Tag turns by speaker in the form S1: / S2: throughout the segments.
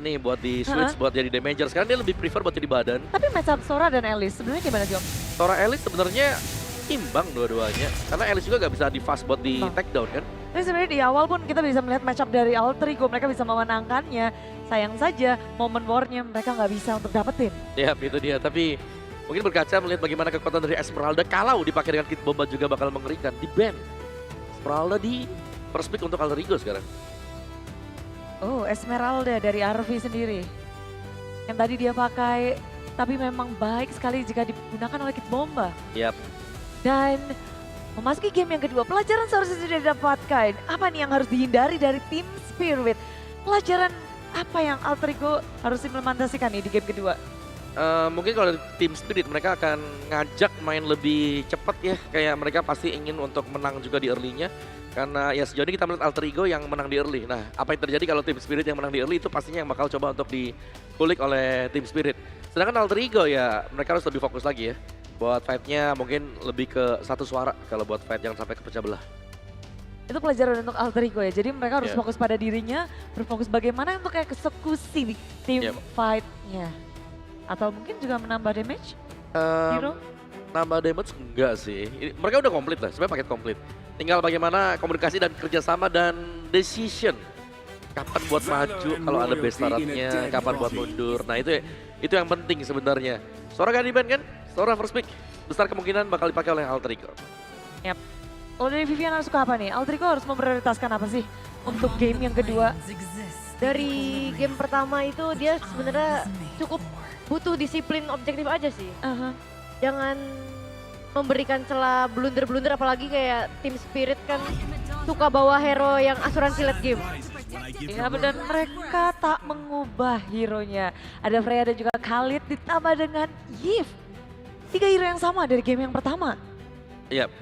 S1: nih buat di switch, buat jadi damager. Sekarang dia lebih prefer buat jadi badan.
S2: Tapi matchup Sora dan Alice sebenarnya gimana, Jom?
S1: Sora Alice sebenarnya imbang dua-duanya. Karena Alice juga gak bisa di fast buat di takedown kan.
S2: Tapi sebenarnya di awal pun kita bisa melihat matchup dari Alter Ego, mereka bisa memenangkannya. Sayang saja momen war-nya mereka nggak bisa untuk dapetin.
S1: Ya itu dia, tapi mungkin berkaca melihat bagaimana kekuatan dari Esmeralda kalau dipakai dengan kit bomba juga bakal mengerikan. Di ban Esmeralda di first pick untuk Alter Ego sekarang.
S2: Oh, Esmeralda dari Arvi sendiri. Yang tadi dia pakai, tapi memang baik sekali jika digunakan oleh kit bomba.
S1: Yap.
S2: Dan memasuki game yang kedua, pelajaran seharusnya sudah didapatkan. Apa nih yang harus dihindari dari Team Spirit? Pelajaran apa yang Alter Ego harus implementasikan nih di game kedua?
S1: Mungkin kalau dari Team Spirit mereka akan ngajak main lebih cepat ya. Kayak mereka pasti ingin untuk menang juga di early-nya. Karena ya sejauh ini kita melihat Alter Ego yang menang di early. Nah apa yang terjadi kalau Team Spirit yang menang di early itu pastinya yang bakal coba untuk dikulik oleh Team Spirit. Sedangkan Alter Ego ya mereka harus lebih fokus lagi ya. Buat fight-nya mungkin lebih ke satu suara kalau buat fight jangan sampai kepecah belah.
S2: Itu pelajaran untuk Alter Ego ya, jadi mereka harus fokus pada dirinya, berfokus bagaimana untuk kayak eksekusi di tim fight-nya. Atau mungkin juga menambah damage? Hero?
S1: Nambah damage enggak sih. Mereka udah komplit lah, sebenarnya paket komplit. Tinggal bagaimana komunikasi dan kerjasama dan decision. Kapan buat maju kalau ada base startnya, kapan buat mundur. Nah itu yang penting sebenarnya. Sora gak di-ban kan? Sora first pick. Besar kemungkinan bakal dipakai oleh Alter Ego.
S2: Yap. Kalau dari Vivian harus suka apa nih? Alter Ego harus memprioritaskan apa sih untuk game yang kedua?
S3: Dari game pertama itu dia sebenarnya cukup butuh disiplin objektif aja sih. Jangan memberikan celah blunder-blunder, apalagi kayak Team Spirit kan suka bawa hero yang asuransi late game.
S2: Iya benar, mereka tak mengubah hero-nya. Ada Freya dan juga Khalid ditambah dengan Yves. 3 hero yang sama dari game yang pertama.
S1: Iya,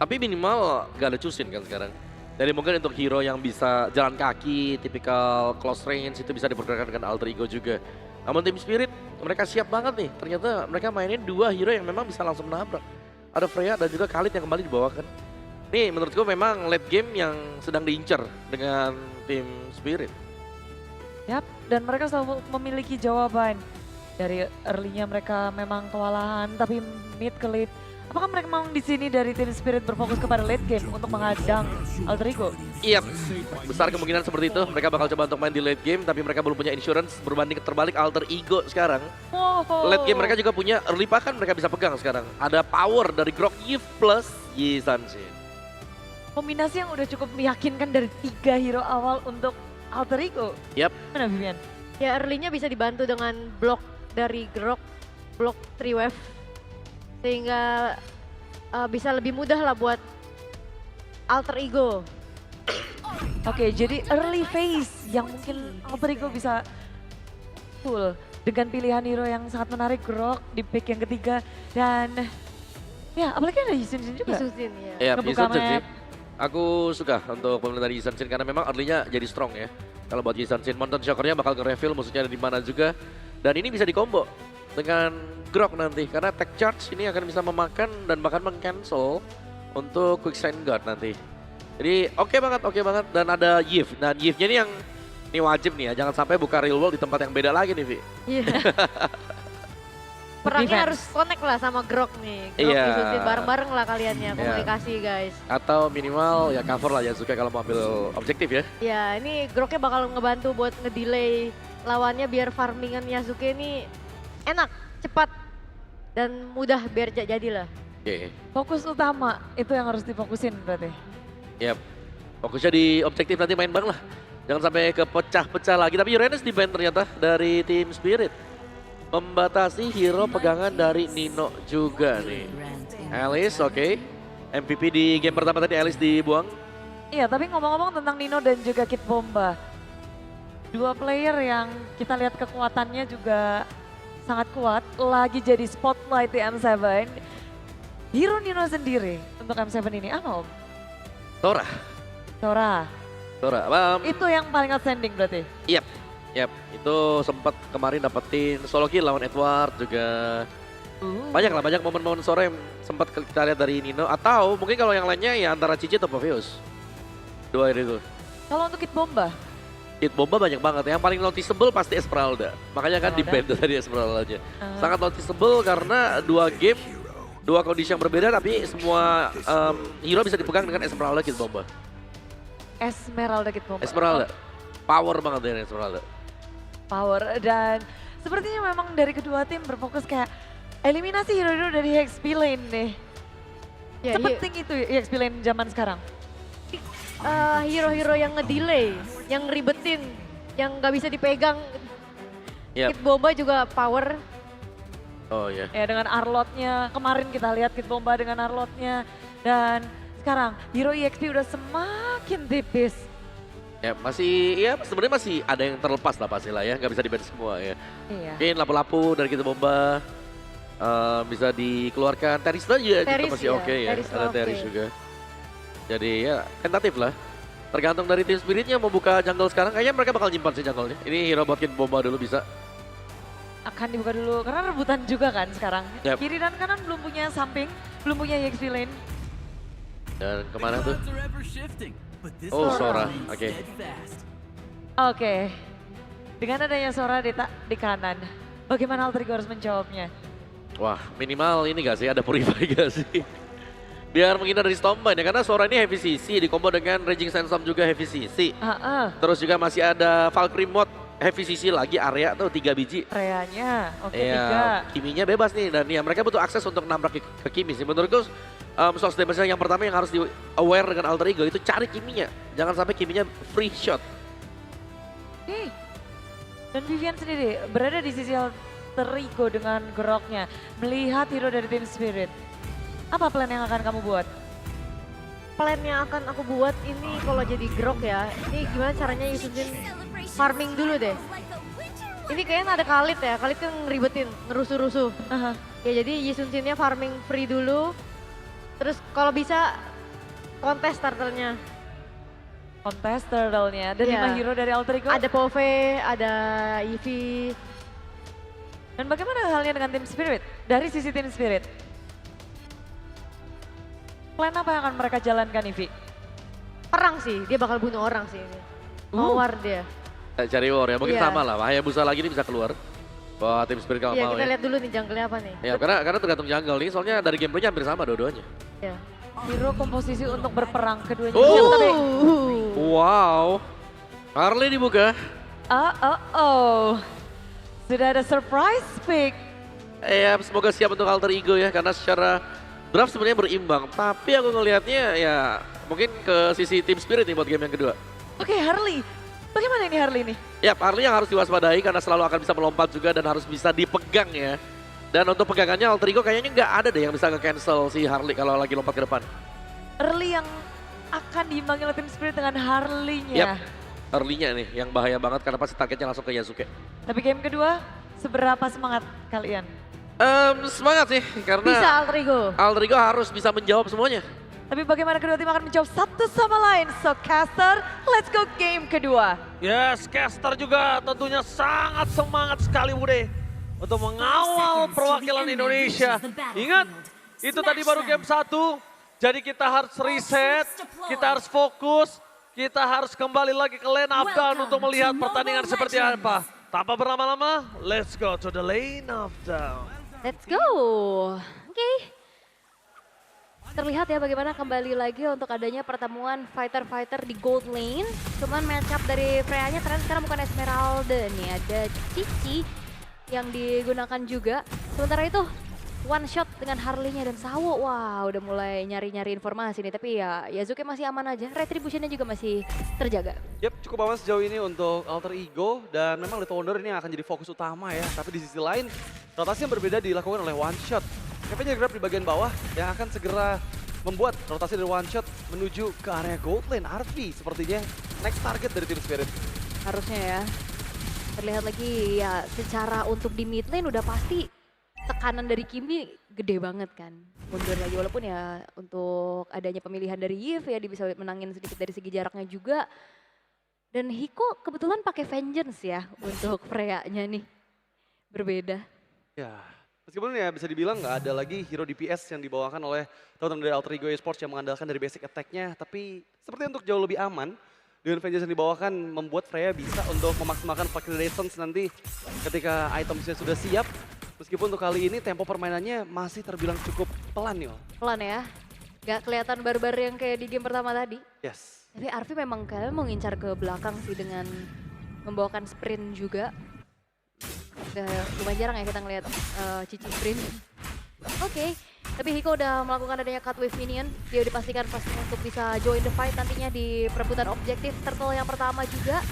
S1: tapi minimal gak ada Chusin kan sekarang. Jadi mungkin untuk hero yang bisa jalan kaki, tipikal close range itu bisa diperkirakan dengan Alter Ego juga. Namun Team Spirit mereka siap banget nih. Ternyata mereka mainin 2 hero yang memang bisa langsung menabrak. Ada Freya dan juga Khalid yang kembali dibawakan. Nih menurutku memang late game yang sedang diincar dengan Team Spirit.
S2: Yap, dan mereka selalu memiliki jawaban. Dari early-nya mereka memang kewalahan, tapi mid ke late. Apakah mereka memang di sini dari Team Spirit berfokus kepada late game untuk menghadang Alter Ego?
S1: Iya, besar kemungkinan seperti itu. Mereka bakal coba untuk main di late game, tapi mereka belum punya insurance berbanding terbalik Alter Ego sekarang. Late game mereka juga punya early pakan mereka bisa pegang sekarang. Ada power dari Grok Yves plus Yi Sanshin.
S2: Kombinasi yang udah cukup meyakinkan dari 3 hero awal untuk Alter Ego.
S1: Yap.
S2: Mana Vivian?
S3: Ya early-nya bisa dibantu dengan blok dari Grok, blok 3 wave. Sehingga bisa lebih mudah lah buat Alter Ego.
S2: Oke, jadi early phase yang mungkin Alter Ego bisa full dengan pilihan hero yang sangat menarik, Grok di pick yang ketiga. Dan ya apalagi ada Yi Sun-shin juga.
S3: Isusin ya.
S1: Iya, Yi
S2: Ngebuka
S1: Sun-shin sih.
S2: map.
S1: Aku suka untuk pemilihan dari Yi Sun-shin karena memang early-nya jadi strong ya. Kalau buat Yi Sun-shin, Mountain Shocker-nya bakal nge-reveal musuhnya ada di mana juga. Dan ini bisa dikombo dengan Grok nanti. Karena tech charge ini akan bisa memakan dan bahkan meng-cancel untuk quick sign guard nanti. Jadi oke banget. Dan ada Yves. Dan Yves-nya ini yang ini wajib nih ya. Jangan sampai buka real world di tempat yang beda lagi nih, Vi.
S3: Iya. Perangnya harus connect lah sama Grok nih. Grok Isusin bareng-bareng lah kalian ya, komunikasi guys.
S1: Atau minimal ya cover lah ya Yasuke kalau mau ambil objektif ya.
S3: Ya ini Groknya bakal ngebantu buat ngedelay lawannya biar farmingan Yasuke ini enak, cepat, dan mudah biar jadi lah.
S1: Oke.
S2: Fokus utama itu yang harus difokusin berarti.
S1: Yap. Fokusnya di objektif nanti main bang lah. Jangan sampai kepecah-pecah lagi. Tapi Uranus di-ban ternyata dari Team Spirit. Membatasi hero pegangan dari Nino juga nih. Alice oke. MVP di game pertama tadi Alice dibuang.
S2: Iya, tapi ngomong-ngomong tentang Nino dan juga Kit Bomba. 2 player yang kita lihat kekuatannya juga sangat kuat. Lagi jadi spotlight di M7. Hero Nino sendiri untuk M7 ini apa Om?
S1: Sora.
S2: Itu yang paling outstanding berarti?
S1: Yap, itu sempat kemarin dapetin solo kill lawan Edward juga. Banyak momen-momen Sora yang sempat kita lihat dari Nino. Atau mungkin kalau yang lainnya ya antara Cici atau Poveus. 2 itu.
S2: Kalau untuk Kit Bomba?
S1: Hit Bomba banyak banget. Yang paling noticeable pasti Esmeralda. Makanya kan di
S2: Esmeralda.
S1: band tadi Esmeraldanya. Sangat noticeable karena 2 game, 2 kondisi yang berbeda tapi semua hero bisa dipegang dengan Esmeralda Hit Bomba.
S2: Esmeralda Kid Bomba.
S1: Esmeralda, power banget dari Esmeralda.
S2: Power dan sepertinya memang dari kedua tim berfokus kayak eliminasi hero-hero dari XP lane nih.
S3: Ya,
S2: Sepenting itu XP lane zaman sekarang.
S3: hero-hero yang ngedelay, yang ribetin, yang nggak bisa dipegang.
S1: Yap.
S3: Kid Bomba juga power.
S1: Oh iya.
S2: Ya dengan Arlotnya, kemarin kita lihat Kid Bomba dengan Arlotnya. Dan sekarang Hero EXP udah semakin tipis.
S1: Ya masih, ya sebenarnya masih ada yang terlepas lah pasti lah ya, nggak bisa di-ban semua ya.
S2: Iya.
S1: Mungkin lapu-lapu dari kita Bomba bisa dikeluarkan. Terisla juga
S3: Teris
S1: masih
S3: ya,
S1: oke ya,
S3: Terisla
S1: ada
S3: oke.
S1: Teris juga. Jadi ya tentatif lah. Tergantung dari tim Spiritnya mau buka jungle sekarang, kayaknya mereka bakal nyimpan sih jungle-nya. Ini hero buat Kid Bomba dulu bisa.
S2: Akan dibuka dulu karena rebutan juga kan sekarang.
S1: Yap.
S2: Kiri dan kanan belum punya samping, belum punya EXP lane.
S1: Dan kemana tuh? Oh Sora, oke.
S2: Oke. Dengan adanya Sora di kanan, bagaimana Alter Ego harus menjawabnya?
S1: Wah minimal ini gak sih, ada Purify gak sih? Biar menghindar dari Stormbind ya, karena Sora ini heavy CC, dikombo dengan Raging Sandstorm juga heavy CC. Terus juga masih ada Valkyrie mod heavy CC lagi, area tuh 3 biji.
S2: Areanya, oke
S1: Iya,
S2: 3.
S1: Kiminya bebas nih, dan ya mereka butuh akses untuk nabrak ke Kimi sih. Menurutku source damage yang pertama yang harus di aware dengan Alter Ego itu cari Kiminya. Jangan sampai Kiminya free shot.
S2: Dan Vivian sendiri berada di sisi Alter Ego dengan geroknya, melihat hero dari Team Spirit. Apa plan yang akan kamu buat?
S3: Plan yang akan aku buat ini kalau jadi grok ya, ini gimana caranya Yusunjin farming dulu deh. Ini kayaknya ada Khalid ya, Khalid kan ngeribetin, ngerusuh-rusuh. Ya jadi Yusunjinnya farming free dulu, terus kalau bisa kontes starternya.
S2: Kontes turtle-nya, dan
S3: Iya.
S2: 5 hero dari Alter Ego.
S3: Ada Pove, ada Eevee.
S2: Dan bagaimana halnya dengan Team Spirit? Dari sisi Team Spirit, plan apa yang akan mereka jalankan, Ivy?
S3: Perang sih, dia bakal bunuh orang sih. Mawar dia.
S1: Cari war ya, mungkin
S3: Iya.
S1: sama lah. Hayabusa lagi ini bisa keluar. Wah tim Spirit kalau
S3: Iya
S1: mau
S3: kita
S1: ya.
S3: lihat dulu nih jungle-nya apa nih.
S1: Ya karena tergantung jungle nih, soalnya dari gameplaynya hampir sama dua-duanya.
S3: Ya.
S2: Hero komposisi untuk berperang keduanya.
S1: Oh.
S2: siap, tapi
S1: Wow, Harley dibuka.
S2: Sudah ada surprise pick.
S1: Ya semoga siap untuk Alter Ego ya, karena secara draft sebenarnya berimbang. Tapi aku ngelihatnya ya mungkin ke sisi tim Spirit nih buat game yang kedua.
S2: Oke, Harley. Bagaimana ini Harley nih?
S1: Ya Harley yang harus diwaspadai karena selalu akan bisa melompat juga dan harus bisa dipegang ya. Dan untuk pegangannya Alter Ego kayaknya nggak ada deh yang bisa nge-cancel si Harley kalau lagi lompat ke depan.
S2: Harley yang akan diimbangi oleh Team Spirit dengan Harley-nya.
S1: Yap, Harley-nya nih yang bahaya banget karena pasti targetnya langsung ke Yasuke.
S2: Tapi game kedua, seberapa semangat kalian?
S1: Semangat sih karena
S3: Bisa Alter Ego.
S1: Alter Ego harus bisa menjawab semuanya.
S2: Tapi bagaimana kedua tim akan menjawab satu sama lain? So Caster, let's go game kedua.
S4: Yes, Caster juga tentunya sangat semangat sekali Bude untuk mengawal perwakilan Indonesia. Ingat, itu tadi baru game 1, jadi kita harus reset, kita harus fokus, kita harus kembali lagi ke lane up down untuk melihat pertandingan seperti apa. Tanpa berlama-lama, let's go to the lane up down.
S5: Let's go. Oke. Terlihat ya bagaimana kembali lagi untuk adanya pertemuan fighter-fighter di gold lane. Cuman match up dari Freya-nya ternyata sekarang bukan Esmeralda nih. Ada Cici yang digunakan juga. Sementara itu one shot dengan Harley-nya dan Sawo. Wah udah mulai nyari-nyari informasi nih. Tapi ya Yasuke masih aman aja. Retribution-nya juga masih terjaga.
S6: Yap, cukup aman sejauh ini untuk Alter Ego dan memang Little Wonder ini akan jadi fokus utama ya. Tapi di sisi lain, rotasi yang berbeda dilakukan oleh One Shot. Kevin jadi grab di bagian bawah yang akan segera membuat rotasi dari One Shot menuju ke area gold lane. Arvi sepertinya next target dari tim Spirit.
S5: Harusnya ya. Terlihat lagi ya secara untuk di mid lane udah pasti tekanan dari Kimi gede banget kan. Mundur lagi walaupun ya untuk adanya pemilihan dari Yves ya dia bisa menangin sedikit dari segi jaraknya juga. Dan Hiko kebetulan pakai Vengeance ya untuk Freya-nya nih. Berbeda.
S6: Ya, meskipun ya bisa dibilang nggak ada lagi hero DPS yang dibawakan oleh teman-teman dari Alter Ego Esports yang mengandalkan dari basic attack-nya. Tapi seperti untuk jauh lebih aman, dengan Vengeance yang dibawakan membuat Freya bisa untuk memaksimalkan Fluctuations nanti ketika itemsnya sudah siap. Meskipun untuk kali ini tempo permainannya masih terbilang cukup pelan nih.
S5: Pelan ya. Gak kelihatan barbar yang kayak di game pertama tadi.
S6: Yes.
S5: Tapi Arfi memang kalian mau ngincar ke belakang sih dengan membawakan sprint juga. Udah lumayan jarang ya kita ngeliat Cici sprint. Oke, tapi Hiko udah melakukan adanya cut wave minion. Dia dipastikan pasti untuk bisa join the fight nantinya di perebutan objektif Turtle yang pertama juga.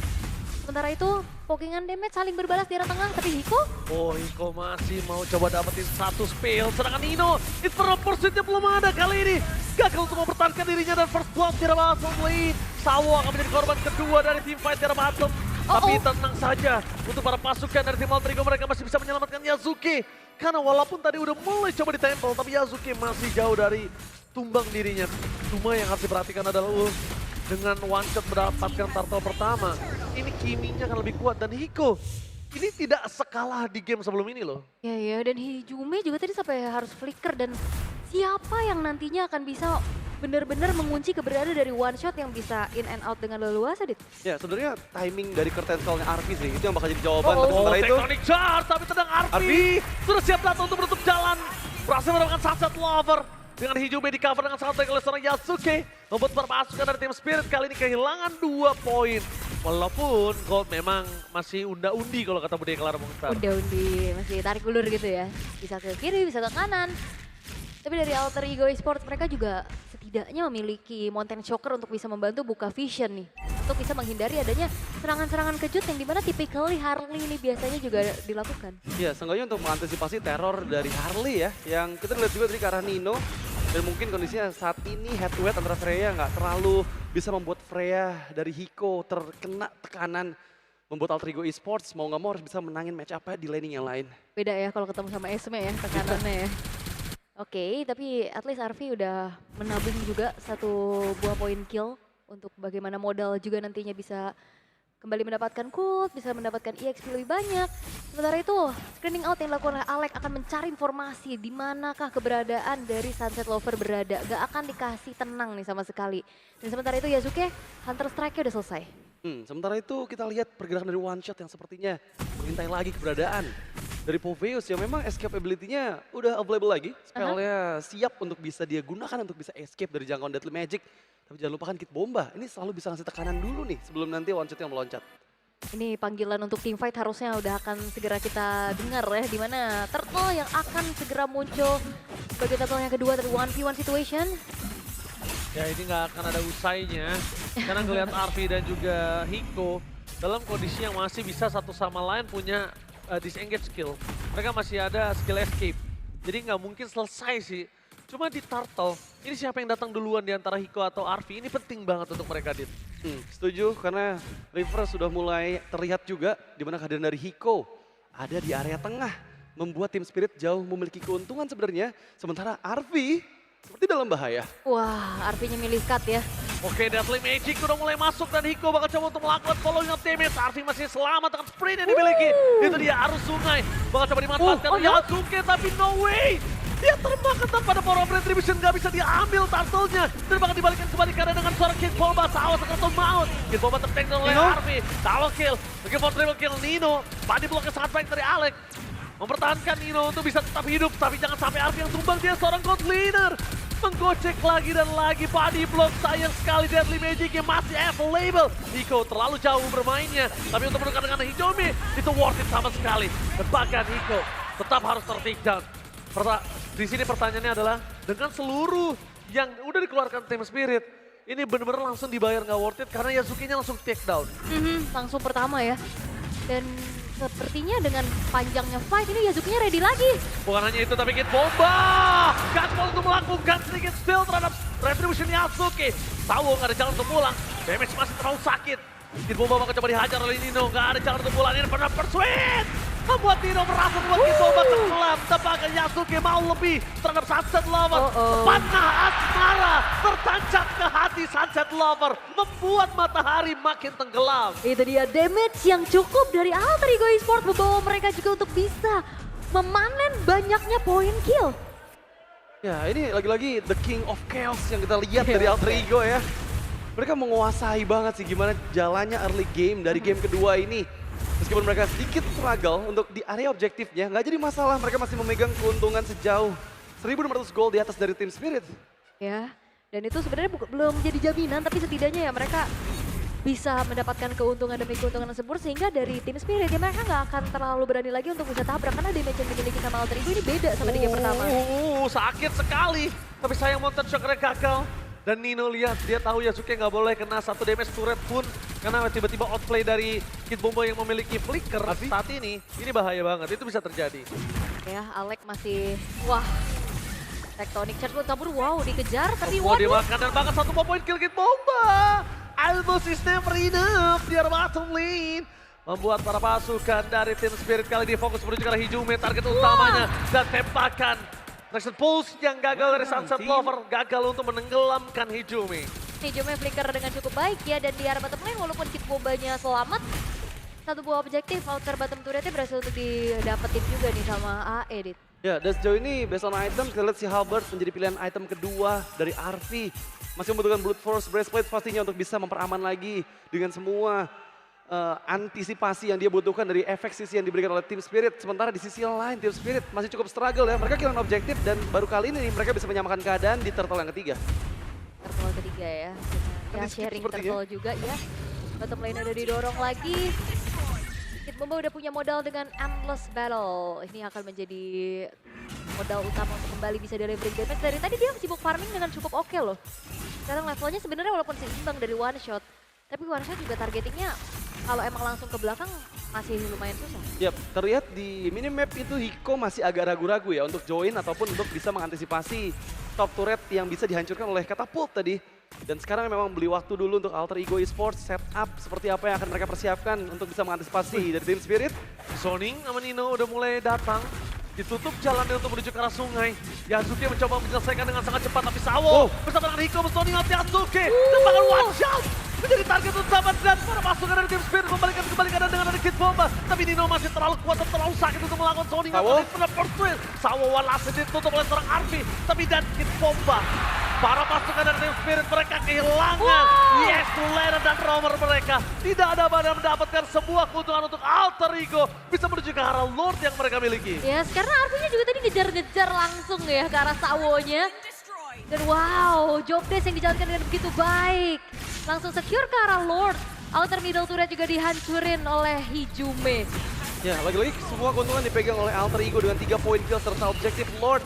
S5: Sementara itu, pokingan damage saling berbalas di arah tengah, tapi Hiko
S4: Oh, Hiko masih mau coba dapetin satu spill. Sedangkan Nino, Eternal Pursuit-nya belum ada kali ini. Gagal untuk mempertahankan dirinya dan first blood di arah bottom lane. Sawo akan menjadi korban kedua dari team fight di arah bottom. Tapi tenang saja, untuk para pasukan dari tim Alter Ego mereka masih bisa menyelamatkan Yasuke. Karena walaupun tadi udah mulai coba ditempel, tapi Yasuke masih jauh dari tumbang dirinya. Cuma yang harus diperhatikan adalah dengan one shot mendapatkan turtle pertama. Ini Kimi-nya akan lebih kuat dan Hiko ini tidak sekalah di game sebelum ini loh.
S5: ya dan Hijume juga tadi sampai harus flicker dan siapa yang nantinya akan bisa benar-benar mengunci keberadaan dari one shot yang bisa in and out dengan leluasa, Dit.
S6: Ya sebenarnya timing dari curtain call-nya Arfi sih itu yang bakal jadi jawaban. Tapi
S4: Oh,
S6: sementara itu
S4: Tectonic Charge, tapi tenang Arfi sudah siap datang untuk menutup jalan. Berhasil mendapatkan Sunset Lover. Dengan Hijume di cover dengan sangat baik oleh seorang Yasuke. Membuat para pasukan dari tim Spirit kali ini kehilangan 2 poin. Walaupun Gold memang masih unda-undi kalau kata Budaya Kelar Mongstar.
S5: Udah masih tarik ulur gitu ya. Bisa ke kiri, bisa ke kanan. Tapi dari Alter Ego Esports mereka juga setidaknya memiliki Mountain Shocker untuk bisa membantu buka vision nih. Untuk bisa menghindari adanya serangan-serangan kejut yang dimana typically Harley ini biasanya juga dilakukan.
S6: ya seenggaknya untuk mengantisipasi teror dari Harley ya. Yang kita lihat juga tadi ke arah Nino. Dan mungkin kondisinya saat ini head to head antara Freya nggak terlalu bisa membuat Freya dari Hiko terkena tekanan. Membuat Alter Ego Esports mau nggak mau harus bisa menangin match up di laning yang lain.
S5: Beda ya kalau ketemu sama Esme ya tekanannya ya. Oke, tapi at least Arfi udah menabung juga 1 buah poin kill untuk bagaimana modal juga nantinya bisa kembali mendapatkan gold, bisa mendapatkan EXP lebih banyak. Sementara itu, screening out yang dilakukan oleh Alec akan mencari informasi di manakah keberadaan dari Sunset Lover berada. Gak akan dikasih tenang nih sama sekali. Dan sementara itu Yasuke, Hunter Strike-nya udah selesai.
S6: Sementara itu kita lihat pergerakan dari one shot yang sepertinya mengintai lagi keberadaan dari Poveus yang memang escape ability-nya udah available lagi. Spellnya siap untuk bisa dia gunakan untuk bisa escape dari jangkauan Deadly Magic. Tapi jangan lupakan Kit Bomba, ini selalu bisa ngasih tekanan dulu nih sebelum nanti one shot yang meloncat.
S5: Ini panggilan untuk team fight harusnya udah akan segera kita dengar ya. Dimana Turtle yang akan segera muncul sebagai Turtle yang kedua dari 1v1 situation.
S4: Ya ini nggak akan ada usainya. Karena ngelihat Arfi dan juga Hiko dalam kondisi yang masih bisa satu sama lain punya disengage skill. Mereka masih ada skill escape. Jadi nggak mungkin selesai sih. Cuma di Turtle, ini siapa yang datang duluan di antara Hiko atau Arfi, ini penting banget untuk mereka, Dit.
S6: Setuju karena River sudah mulai terlihat juga di mana kehadiran dari Hiko ada di area tengah. Membuat tim Spirit jauh memiliki keuntungan sebenarnya. Sementara Arfi seperti dalam bahaya.
S5: Wah, Arfi-nya milih cut ya.
S4: Oke, Deadly Magic udah mulai masuk dan Hiko bakal coba untuk melakukan following up damage. Arfi masih selamat dengan sprint yang dimiliki. Itu dia arus sungai. Bakal coba dimanfaatkan Yasuke, tapi no way. Dia termakan pada Power of Retribution, gak bisa diambil turtle-nya. Dan bakal dibalikin kembali karena dengan suara Kid Bomba, Sawa sekerto maut. Kid Bomba tertank oleh Arfi. Sawa kill, lagi for triple kill Nino. Body block yang sangat baik dari Alec. Mempertahankan Nino untuk bisa tetap hidup, tapi jangan sampai Arfi yang tumbang, dia seorang gold leader. Menggocek lagi dan lagi body block, sayang sekali Deadly Magic yang masih available. Hiko terlalu jauh bermainnya, tapi untuk menukar dengan Hijomi, itu worth it sama sekali. Dan bahkan Hiko tetap harus ter-take down. Di sini pertanyaannya adalah, dengan seluruh yang udah dikeluarkan tim Spirit, ini bener-bener langsung dibayar nggak worth it karena Yasuke-nya langsung take down.
S5: Langsung pertama ya. Dan sepertinya dengan panjangnya fight ini Yasuke-nya ready lagi.
S4: Bukan hanya itu, tapi Kid Bomba! Gaspol untuk melakukan sedikit steal terhadap Retribution Yasuke. Sawo nggak ada jalan untuk pulang, damage masih terlalu sakit. Kid Bomba bakal coba dihajar oleh Nino, nggak ada jalan untuk pulang, ini pernah persuade! Membuat Nino merasa membuat Kid Bomba tenggelam. Tampaknya Yasuke mau lebih terhadap Sunset Lover. Panah asmara tertancap ke hati Sunset Lover. Membuat matahari makin tenggelam.
S5: Itu dia damage yang cukup dari Alter Ego Esports membawa mereka juga untuk bisa memanen banyaknya poin kill.
S6: Ya ini lagi-lagi the king of chaos yang kita lihat dari Alter Ego ya. mereka menguasai banget sih gimana jalannya early game dari game kedua ini. Meskipun mereka sedikit struggle untuk di area objektifnya, nggak jadi masalah. Mereka masih memegang keuntungan sejauh 1.600 gol di atas dari Team Spirit.
S5: Ya, dan itu sebenarnya belum jadi jaminan, tapi setidaknya ya mereka bisa mendapatkan keuntungan demi keuntungan tersebut, sehingga dari Team Spirit ya mereka nggak akan terlalu berani lagi untuk bisa tabrak, karena damage yang dimiliki sama Alter Ego ini beda sama di game pertama.
S4: Sakit sekali. Tapi sayang Mountain Shocker gagal. Dan Nino lihat, dia tahu Yasuke nggak boleh kena satu damage turret pun. Karena tiba-tiba outplay dari Kid Bombo yang memiliki flicker saat ini bahaya banget, itu bisa terjadi.
S5: Ya, Alek masih, wah. Tectonic Charge kabur, wow dikejar, tapi
S4: Mau
S5: waduh.
S4: dimakan dan bahkan 1 poin kill Kid Bomba. Almost is never enough di bottom lane. Membuat para pasukan dari Team Spirit kali ini fokus menuju ke arah Hijume, target utamanya. Dan tembakan Traction Pulse yang gagal dari Sunset Lover, gagal untuk menenggelamkan Hijume.
S5: Hijume flicker dengan cukup baik ya, dan di arah bottom lane walaupun Kid Bombanya selamat, satu buah objektif outer bottom turretnya berhasil untuk didapetin juga nih sama AE.
S6: Ya, dan sejauh ini based on item, kita lihat si Halberd menjadi pilihan item kedua dari RV. Masih membutuhkan Brute Force Breastplate pastinya untuk bisa memperaman lagi dengan semua antisipasi yang dia butuhkan dari efek sisi yang diberikan oleh Team Spirit. Sementara di sisi lain Team Spirit masih cukup struggle ya. Mereka kehilangan objektif dan baru kali ini mereka bisa menyamakan keadaan di turtle yang ketiga.
S5: Turtle ketiga ya, ya sharing turtle juga ya. Bottom lane udah didorong lagi. Kid Bomba udah punya modal dengan Endless Battle. Ini akan menjadi modal utama untuk kembali bisa delivering damage. Dari tadi dia sibuk farming dengan cukup oke loh. Sekarang levelnya sebenarnya walaupun seimbang dari one shot, tapi one shot juga targetingnya kalau emang langsung ke belakang masih lumayan susah.
S6: Yap, terlihat di minimap itu Hiko masih agak ragu-ragu ya untuk join ataupun untuk bisa mengantisipasi top turret yang bisa dihancurkan oleh katapult tadi. Dan sekarang memang beli waktu dulu untuk Alter Ego Esports setup seperti apa yang akan mereka persiapkan untuk bisa mengantisipasi dari Team Spirit.
S4: Zoning sama Nino udah mulai datang. Ditutup jalannya untuk menuju ke arah sungai. Yasuke mencoba menyelesaikan dengan sangat cepat, tapi Sawo bersama dengan Hiko Zoning out Yasuke. Tembakan one shot menjadi target utama dan para pasukan dari Team Spirit membalikan keadaan dengan ada Kid Bomba. Tapi Nino masih terlalu kuat dan terlalu sakit untuk melakukan zoning out. Sawo walasnya ditutup oleh seorang Arfi. Tapi dan Kid Bomba, para pasukan dari Team Spirit mereka kehilangan Yes to Lena dan rover mereka. Tidak ada badan mendapatkan sebuah keuntungan untuk Alter Ego bisa menuju ke arah Lord yang mereka miliki.
S5: Yes, karena Arvinya juga tadi ngejar-ngejar langsung ya ke arah Sawonya. Dan wow, job desk yang dijalankan dengan begitu baik. Langsung secure ke arah Lord. Outer middle turret juga dihancurin oleh Hijume.
S6: Ya, lagi-lagi semua keuntungan dipegang oleh Alter Ego dengan 3 poin kill serta objektif Lord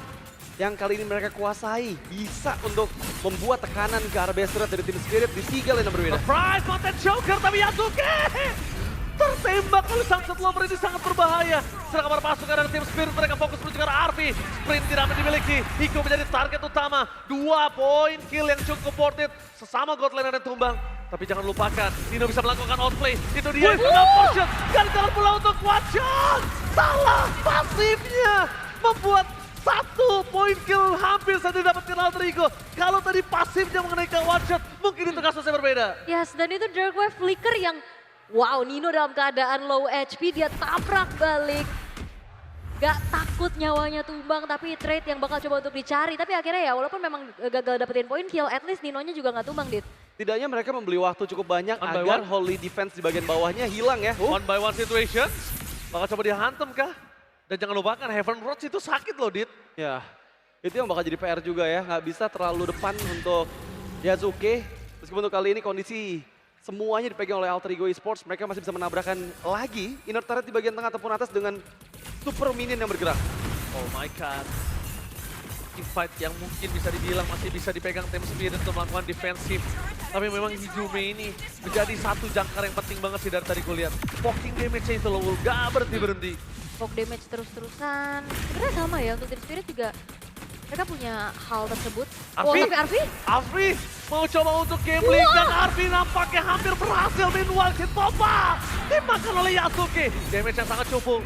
S6: yang kali ini mereka kuasai. Bisa untuk membuat tekanan ke arah base turret dari Team Spirit di 3 lane yang berbeda.
S4: Surprise, Mountain Joker, tapi Yasuke tertembak oleh Sunset Lover, ini sangat berbahaya. Sedangkan para pasukan dari Team Spirit mereka fokus menuju ke arah Arvi. Sprint tidak dimiliki, Hiko menjadi target utama. 2 poin kill yang cukup worth it. Sesama god laner yang tumbang. Tapi jangan lupakan, Nino bisa melakukan outplay. Itu dia, portion. Gagal pula untuk one shot. Salah pasifnya membuat 1 poin kill hampir saja didapatkan Alter Ego. Kalau tadi pasifnya mengenai ke one shot, mungkin itu kasusnya berbeda.
S5: Yes, dan itu Dark Wave Flicker yang wow, Nino dalam keadaan low HP, dia tabrak balik. Gak takut nyawanya tumbang, tapi trade yang bakal coba untuk dicari. Tapi akhirnya ya walaupun memang gagal dapetin poin kill, at least Ninonya juga gak tumbang, Dit.
S6: Tidaknya mereka membeli waktu cukup banyak agar Holy Defense di bagian bawahnya hilang ya.
S4: One by one situation, bakal coba dihantam kah? Dan jangan lupakan Heaven Roach itu sakit loh, Dit.
S6: Ya, itu yang bakal jadi PR juga ya. Nggak bisa terlalu depan untuk Yasuke. Meskipun untuk kali ini kondisi semuanya dipegang oleh Alter Ego Esports. Mereka masih bisa menabrakkan lagi inner turret di bagian tengah ataupun atas dengan super minion yang bergerak.
S4: Oh my god. Fight yang mungkin bisa dibilang masih bisa dipegang Team Spirit untuk melakukan defensif. Tapi memang Hijume ini menjadi satu jangkar yang penting banget sih dari tadi gue lihat. Poking damage-nya itu loh, gak berhenti-berhenti.
S5: Poke damage terus-terusan. Sebenarnya sama ya untuk Team Spirit juga. Mereka punya hal tersebut.
S4: Arvi?
S5: Tapi
S4: Arvi mau coba untuk gambling dan Arvi nampaknya hampir berhasil. Meanwhile Kid Bomba dimakan oleh Yasuke. Damage yang sangat cukup.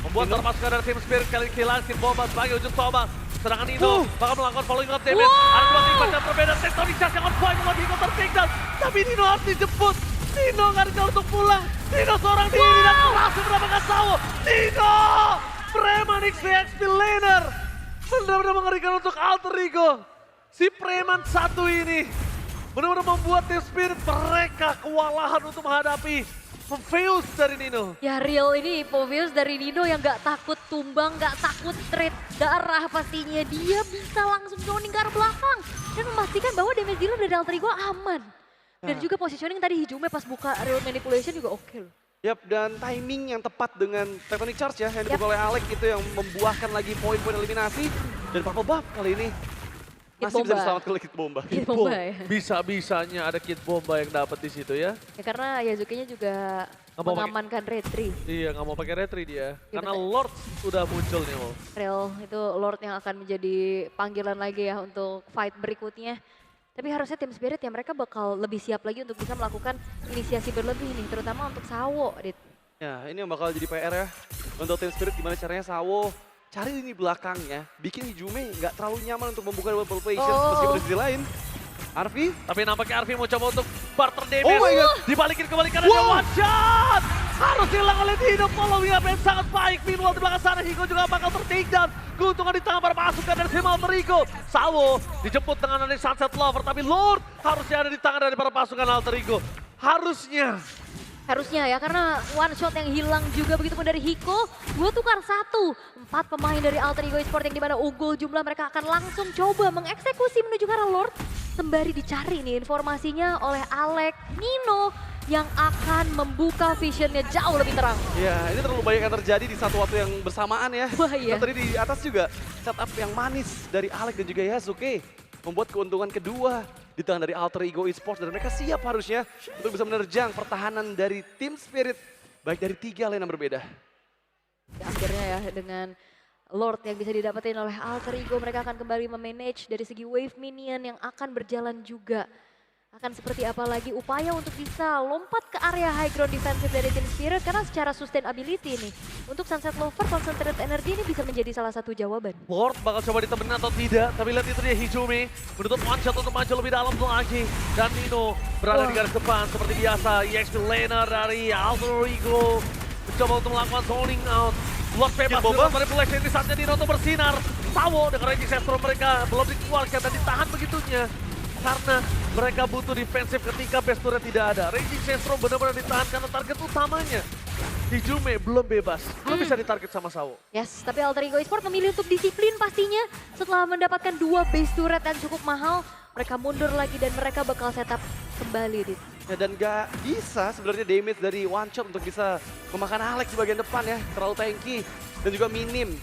S4: Membuat terpasukan dari Team Spirit kali kehilangan Kid Bomba sebagai ujung tombak. Sedangkan Nino bakal melakukan following up damage. Ada 2 tim yang berbeda. Tectonic Charge yang on point membuat Hiko tertinggal. Tapi Nino harus dijemput. Nino nggak ada untuk pulang. Nino seorang diri dan berhasil mendapatkan Sawo. Nino! Preman XP laner. Benar-benar mengerikan untuk Alter Ego. Si Preman satu ini benar-benar membuat Team Spirit mereka kewalahan untuk menghadapi Popheus dari Nino.
S5: Ya real ini Popheus dari Nino yang gak takut tumbang, gak takut trade darah pastinya. Dia bisa langsung zoning ke arah belakang dan memastikan bahwa damage dealer dari Alter Ego aman. Dan juga positioning tadi Hijume pas buka real manipulation juga oke loh.
S6: Yap, dan timing yang tepat dengan Tectonic Charge ya yang dibuka oleh Alek itu yang membuahkan lagi poin-poin eliminasi. Dan Purple Buff kali ini masih bisa diselamatkan oleh Kid Bomba.
S5: Kid Bomba ya.
S4: Bisa-bisanya ada Kid Bomba yang dapat di situ ya.
S5: Ya karena Yazuki-nya juga
S4: Nggak mau
S5: mengamankan retri.
S4: Iya, nggak mau pakai retri dia.
S5: Iya,
S4: Karena
S5: bener.
S4: Lord sudah muncul nih, Mo.
S5: Real itu Lord yang akan menjadi panggilan lagi ya untuk fight berikutnya. Tapi harusnya Team Spirit ya mereka bakal lebih siap lagi untuk bisa melakukan inisiasi berlebih nih. Terutama untuk Sawo, Dit.
S6: Ya, ini yang bakal jadi PR ya. Untuk Team Spirit gimana caranya Sawo cari ini belakangnya, bikin Hijume nggak terlalu nyaman untuk membuka double patience. Meskipun di sisi lain, Arfi.
S4: Tapi nampaknya Arfi mau coba untuk barter damage.
S6: Oh my God.
S4: Dibalikin kembali karena dia one shot. Harus hilang oleh Dino. Following up yang sangat baik. Meanwhile di belakang sana Hiko juga bakal ter-take down. Keuntungan di tangan para pasukan dari tim Alter Ego. Sawo dijemput dengan dari Sunset Lover. Tapi Lord harusnya ada di tangan dari para pasukan Alter Ego.
S5: Harusnya ya, karena one shot yang hilang juga begitu pun dari Hiko. 2 tukar 1. 4 pemain dari Alter Ego Esports yang dimana unggul jumlah mereka akan langsung coba mengeksekusi menuju ke arah Lord. Sembari dicari nih informasinya oleh Alek Nino yang akan membuka visionnya jauh lebih terang.
S6: Ya, ini terlalu banyak yang terjadi di satu waktu yang bersamaan ya.
S5: Wah, iya.
S6: Dan tadi di atas juga setup yang manis dari Alek dan juga Yasuke. Membuat keuntungan kedua di tangan dari Alter Ego Esports. Dan mereka siap harusnya untuk bisa menerjang pertahanan dari Team Spirit. Baik dari 3 lane yang berbeda.
S5: Ya, akhirnya ya dengan Lord yang bisa didapetin oleh Alter Ego, mereka akan kembali memanage dari segi wave minion yang akan berjalan juga. Akan seperti apa lagi upaya untuk bisa lompat ke area high ground defensive dari Team Spirit karena secara sustainability nih. Untuk Sunset Lover, concentrate energy ini bisa menjadi salah satu jawaban.
S4: Lord bakal coba ditemenin atau tidak. Tapi lihat itu dia Hijume. Menutup one shot untuk maju lebih dalam lagi. Dan Nino berada di garis depan seperti biasa. EXP laner dari Alter Ego. Mencoba untuk melakukan zoning out. Lord bebas dengan manipulasi ini saatnya Nino untuk bersinar. Sawo dengan Raging Sestro mereka belum dikeluarkan dan ditahan begitunya. Karena mereka butuh defensif ketika best turret tidak ada. Raging Sestro benar-benar ditahan karena target utamanya. Hijume belum bebas, belum bisa ditarget sama Sawo.
S5: Yes, tapi Alter Ego Esports memilih untuk disiplin pastinya. Setelah mendapatkan 2 base turret yang cukup mahal, mereka mundur lagi dan mereka bakal setup kembali, Dit.
S6: Ya, dan gak bisa sebenarnya damage dari one shot untuk bisa memakan Alex di bagian depan ya. Terlalu tanky dan juga minim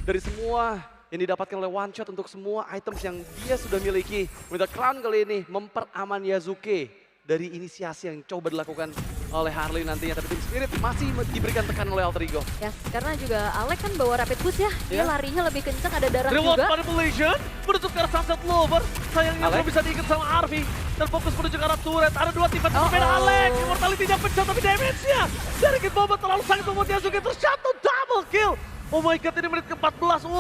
S6: dari semua yang didapatkan oleh one shot untuk semua items yang dia sudah miliki. Minta Crown kali ini memperaman Yasuke dari inisiasi yang coba dilakukan oleh Harley nantinya. Tapi Team Spirit masih diberikan tekanan oleh Alter Ego.
S5: Yes, karena juga Alek kan bawa rapid push ya. Dia
S6: Ya.
S5: larinya lebih kencang, ada darah
S4: Reward
S5: juga.
S4: manipulation menutup ke arah Sunset Lover. Sayangnya
S6: Alek.
S4: belum bisa diikat sama Arvi. Dan fokus menuju ke arah turret. Ada 2 tim berbeda Alek. Immortality-nya pecah tapi damage-nya dari Kid Bomba terlalu sangat membuat Yasuke terjatuh double kill. Oh my god, ini menit ke-14.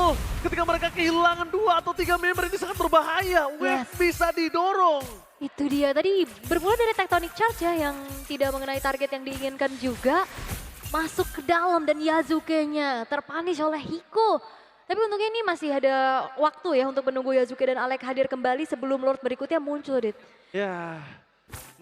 S4: Ketika mereka kehilangan 2 atau 3 member ini sangat berbahaya. Wave bisa didorong.
S5: Itu dia, tadi bermula dari Tectonic Charge ya yang tidak mengenai target yang diinginkan juga. Masuk ke dalam dan Yasuke-nya terpunish oleh Hiko. Tapi untungnya ini masih ada waktu ya untuk menunggu Yasuke dan Alek hadir kembali sebelum Lord berikutnya muncul, Dit.
S6: Ya,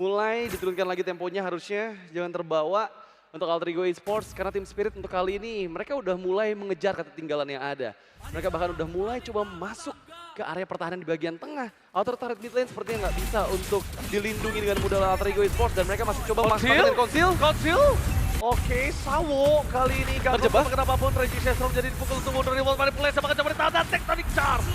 S6: mulai diturunkan lagi temponya harusnya. Jangan terbawa untuk Alter Ego Esports karena Team Spirit untuk kali ini mereka udah mulai mengejar ketertinggalan yang ada. Mereka bahkan udah mulai coba masuk ke area pertahanan di bagian tengah. Outer turret mid lane sepertinya nggak bisa untuk dilindungi dengan mudah oleh Alter Ego Esports dan mereka masih coba memanfaatkan konsil.
S4: Oke, Sawo kali ini gak
S6: Terjebak.
S4: kenapapun. Raging Sestro menjadi dipukul untuk mundur. Reward manipulation bakal coba ditahan dan Tectonic Charge.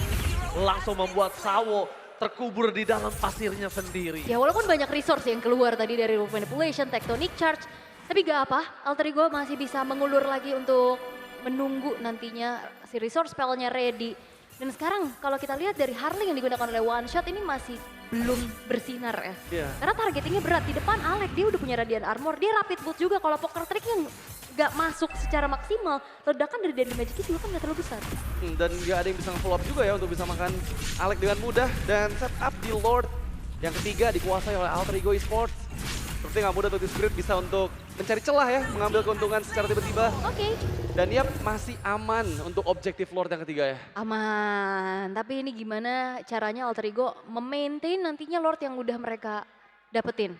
S4: Langsung membuat Sawo terkubur di dalam pasirnya sendiri.
S5: Ya walaupun banyak resource yang keluar tadi dari Wolf Manipulation, Tectonic Charge. Tapi gak apa, Alter Ego masih bisa mengulur lagi untuk menunggu nantinya si resource spellnya ready. Dan sekarang kalau kita lihat dari Harley yang digunakan oleh One Shot ini masih belum bersinar ya.
S6: Iya.
S5: Karena targetingnya berat, di depan Alek dia udah punya Radiant Armor, dia Rapid Boot juga. Kalau Poker Trick yang gak masuk secara maksimal, ledakan dari Deadly Magic juga kan gak terlalu besar.
S6: Dan nggak ada yang bisa nge-follow up juga ya untuk bisa makan Alek dengan mudah. Dan setup di Lord yang ketiga dikuasai oleh Alter Ego Esports. Seperti nggak mudah untuk Team Spirit bisa untuk mencari celah ya, mengambil keuntungan secara tiba-tiba.
S5: Oke.
S6: Dan dia masih aman untuk objektif Lord yang ketiga ya.
S5: Aman, tapi ini gimana caranya Alter Ego memaintain nantinya Lord yang udah mereka dapetin.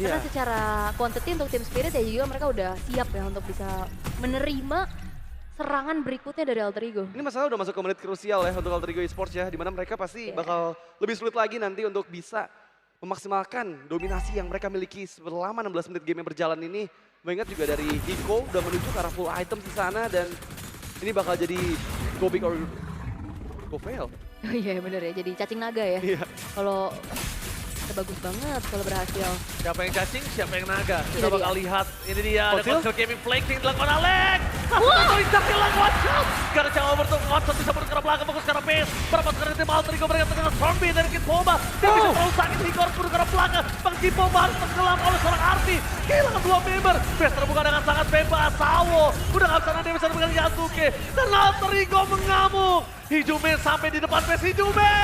S5: Karena
S6: Iya.
S5: secara quantity untuk Team Spirit ya juga mereka udah siap ya untuk bisa menerima serangan berikutnya dari Alter Ego.
S6: Ini masalah udah masuk ke menit krusial ya untuk Alter Ego Esports ya. Dimana mereka pasti bakal lebih sulit lagi nanti untuk bisa memaksimalkan dominasi yang mereka miliki selama 16 menit game yang berjalan ini. Mengingat juga dari Hiko udah menuju ke arah full items di sana dan ini bakal jadi go big or go fail.
S5: Oh iya bener ya, jadi cacing naga ya.
S6: Iya.
S5: Kalau bagus banget kalau berhasil.
S4: Siapa yang cacing, siapa yang naga. Kita
S5: Ini
S4: bakal
S5: dia.
S4: lihat. Ini dia, ada
S6: Konsil?
S4: Konsil Gaming flanking dilakukan Alex. Satu Isaac hilang one shot. Karena Jawa bertemu one shot bisa bergerak belakang, fokus ke arah base. Berapa sekarang tim Alter Ego mereka terkena zombie dari Kid Bomba. Dia bisa terlalu sakit, Igor pun ke arah belakang. Bang Kid Bomba harus tenggelam oleh seorang Arti. Kehilangan 2 member. Base terbuka dengan sangat bebas. Sawo udah gak bisa nanti bisa dengan Yasuke. Dan Alter Ego mengamuk. Hijume sampai di depan base Hijume.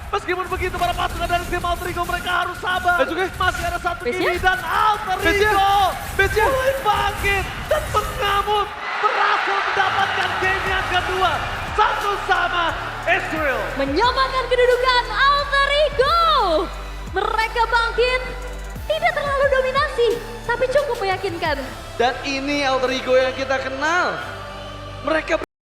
S4: Meskipun begitu para pasukan dari tim Alter Ego mereka harus sabar.
S6: Yasuke.
S4: Masih ada satu
S5: Base-nya?
S4: kiri dan Alter
S6: Base-nya?
S4: Ego
S6: Base-nya?
S4: mulai bangkit dan mengamuk. Berhasil mendapatkan game yang kedua. Satu sama Ezreal.
S5: Menyamakan kedudukan Alter Ego. Mereka bangkit, tidak terlalu dominasi, tapi cukup meyakinkan.
S6: Dan ini Alter Ego yang kita kenal. Mereka